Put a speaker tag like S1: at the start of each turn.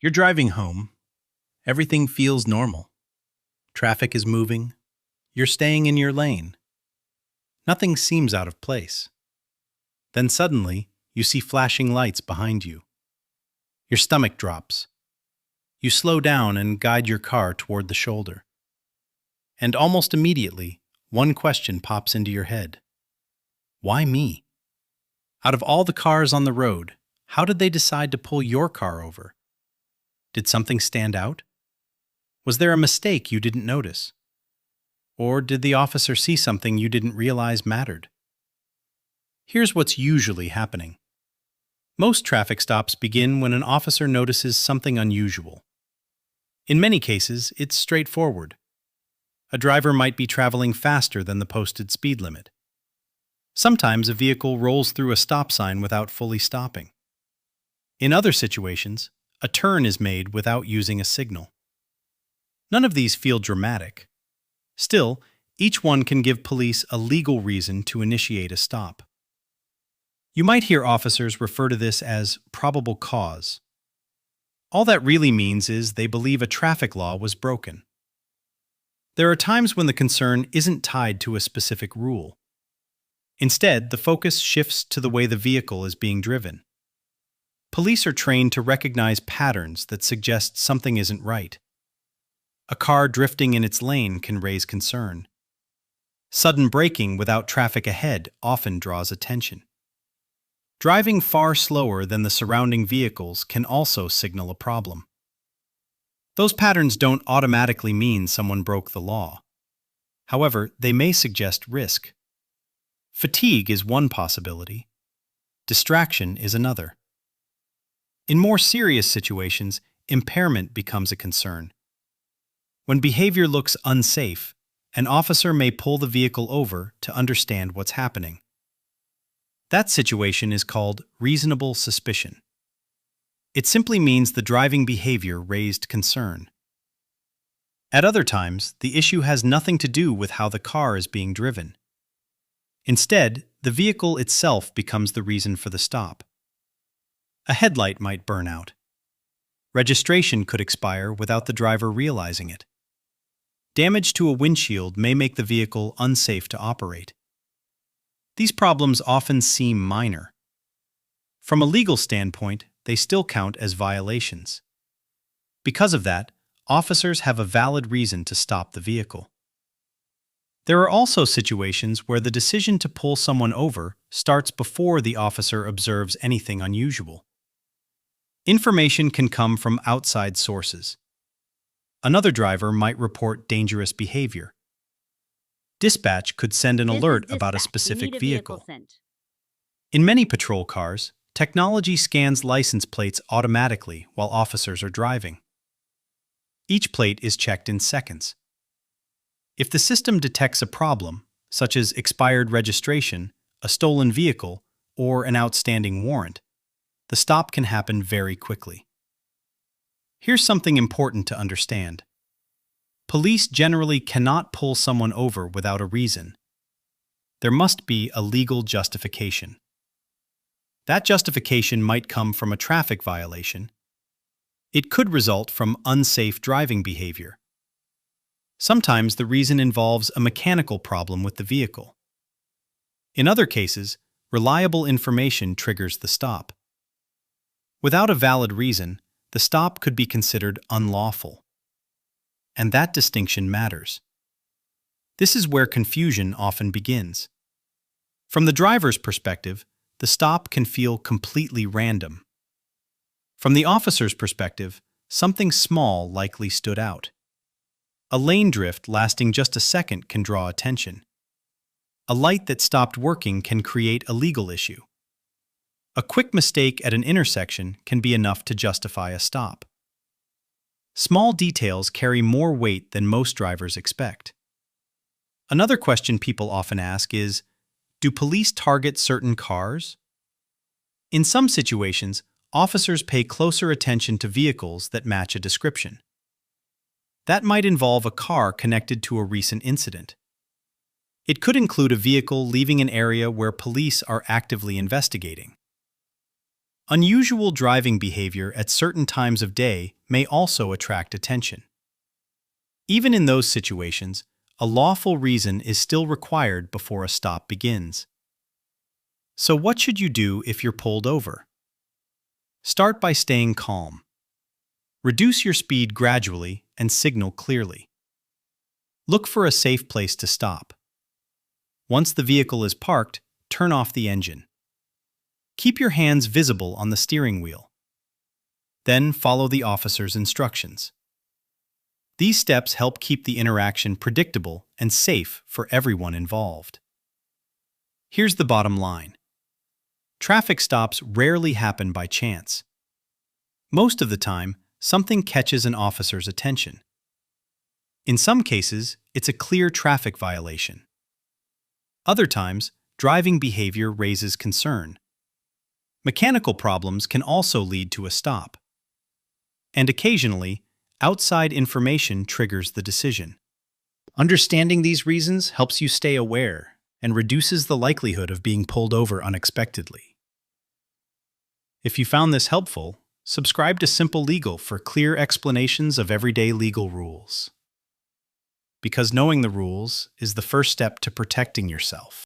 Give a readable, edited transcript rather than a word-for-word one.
S1: You're driving home. Everything feels normal. Traffic is moving. You're staying in your lane. Nothing seems out of place. Then suddenly, you see flashing lights behind you. Your stomach drops. You slow down and guide your car toward the shoulder. And almost immediately, one question pops into your head. Why me? Out of all the cars on the road, how did they decide to pull your car over? Did something stand out? Was there a mistake you didn't notice? Or did the officer see something you didn't realize mattered? Here's what's usually happening. Most traffic stops begin when an officer notices something unusual. In many cases, it's straightforward. A driver might be traveling faster than the posted speed limit. Sometimes a vehicle rolls through a stop sign without fully stopping. In other situations, a turn is made without using a signal. None of these feel dramatic. Still, each one can give police a legal reason to initiate a stop. You might hear officers refer to this as probable cause. All that really means is they believe a traffic law was broken. There are times when the concern isn't tied to a specific rule. Instead, the focus shifts to the way the vehicle is being driven. Police are trained to recognize patterns that suggest something isn't right. A car drifting in its lane can raise concern. Sudden braking without traffic ahead often draws attention. Driving far slower than the surrounding vehicles can also signal a problem. Those patterns don't automatically mean someone broke the law. However, they may suggest risk. Fatigue is one possibility. Distraction is another. In more serious situations, impairment becomes a concern. When behavior looks unsafe, an officer may pull the vehicle over to understand what's happening. That situation is called reasonable suspicion. It simply means the driving behavior raised concern. At other times, the issue has nothing to do with how the car is being driven. Instead, the vehicle itself becomes the reason for the stop. A headlight might burn out. Registration could expire without the driver realizing it. Damage to a windshield may make the vehicle unsafe to operate. These problems often seem minor. From a legal standpoint, they still count as violations. Because of that, officers have a valid reason to stop the vehicle. There are also situations where the decision to pull someone over starts before the officer observes anything unusual. Information can come from outside sources. Another driver might report dangerous behavior. Dispatch could send an alert about a specific vehicle. In many patrol cars, technology scans license plates automatically while officers are driving. Each plate is checked in seconds. If the system detects a problem, such as expired registration, a stolen vehicle, or an outstanding warrant, the stop can happen very quickly. Here's something important to understand. Police generally cannot pull someone over without a reason. There must be a legal justification. That justification might come from a traffic violation. It could result from unsafe driving behavior. Sometimes the reason involves a mechanical problem with the vehicle. In other cases, reliable information triggers the stop. Without a valid reason, the stop could be considered unlawful. And that distinction matters. This is where confusion often begins. From the driver's perspective, the stop can feel completely random. From the officer's perspective, something small likely stood out. A lane drift lasting just a second can draw attention. A light that stopped working can create a legal issue. A quick mistake at an intersection can be enough to justify a stop. Small details carry more weight than most drivers expect. Another question people often ask is, do police target certain cars? In some situations, officers pay closer attention to vehicles that match a description. That might involve a car connected to a recent incident. It could include a vehicle leaving an area where police are actively investigating. Unusual driving behavior at certain times of day may also attract attention. Even in those situations, a lawful reason is still required before a stop begins. So what should you do if you're pulled over? Start by staying calm. Reduce your speed gradually and signal clearly. Look for a safe place to stop. Once the vehicle is parked, turn off the engine. Keep your hands visible on the steering wheel. Then follow the officer's instructions. These steps help keep the interaction predictable and safe for everyone involved. Here's the bottom line. Traffic stops rarely happen by chance. Most of the time, something catches an officer's attention. In some cases, it's a clear traffic violation. Other times, driving behavior raises concern. Mechanical problems can also lead to a stop. And occasionally, outside information triggers the decision. Understanding these reasons helps you stay aware and reduces the likelihood of being pulled over unexpectedly. If you found this helpful, subscribe to Simple Legal for clear explanations of everyday legal rules. Because knowing the rules is the first step to protecting yourself.